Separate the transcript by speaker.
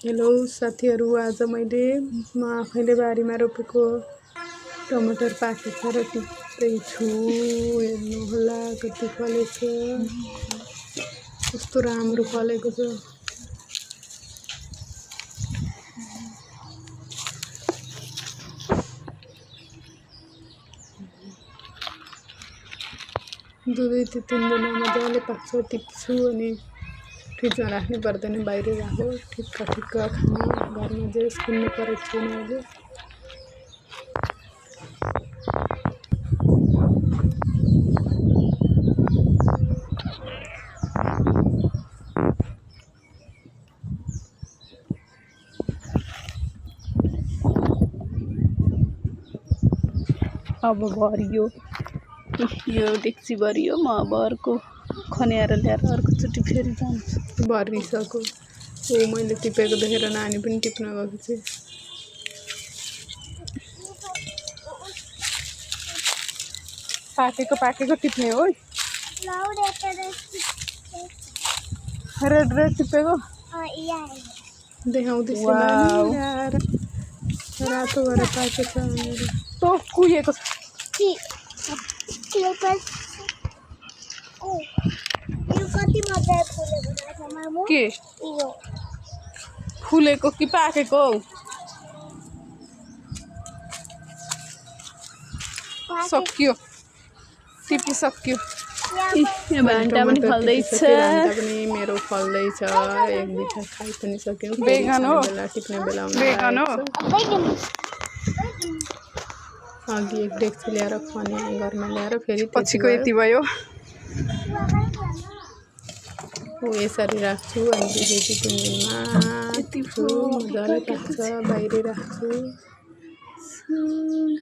Speaker 1: Hello साथीहरू, आज मैले आफैले बारीमा रोपेको टमाटर पाकेको र टिप्दैछु। हेर्नुहोला कति फलेछ, कस्तो राम्रो फलेको छ। दुई तिन दिन मजाले पाक्छ। टिप्छु अनि फ्रिजमा राख्नु पर्दैन, बाहिर राखो। ठिक्क खाना घरमा जे किन्नु परेको छैन अहिले।
Speaker 2: अब भरियो यो डेक्ची भरियो। म अब अर्को खन्याएर ल्याएर अर्कोचोटि फेरि जान्छु।
Speaker 1: भरिसक्यो। मैले टिपेको देखेर नानी पनि टिप्न गएको छ।
Speaker 2: पाकेको टिप्ने हो। रेड टिपेको
Speaker 1: देखाउँदैछु रातो भएर पाकेको छ।
Speaker 2: तो कुहिएको छ। के फुलेको कि पाकेको? सक्यो, टिपिसक्यो। यो भान्टा पनि फल्दैछ।
Speaker 1: भान्टा पनि मेरो फल्दैछ। एक बिटा खाइ पनि सक्यौँ।
Speaker 2: बेगन हो,
Speaker 1: टिप्ने बेला
Speaker 2: बेगन हो।
Speaker 1: अघि एक डेक्ची ल्याएर खने घरमा ल्याएर फेरि
Speaker 2: पछिको यति भयो।
Speaker 1: यसरी राख्छु अनि दुई तिन दिनमा मजाले पाक्छ। बाहिर राख्छु।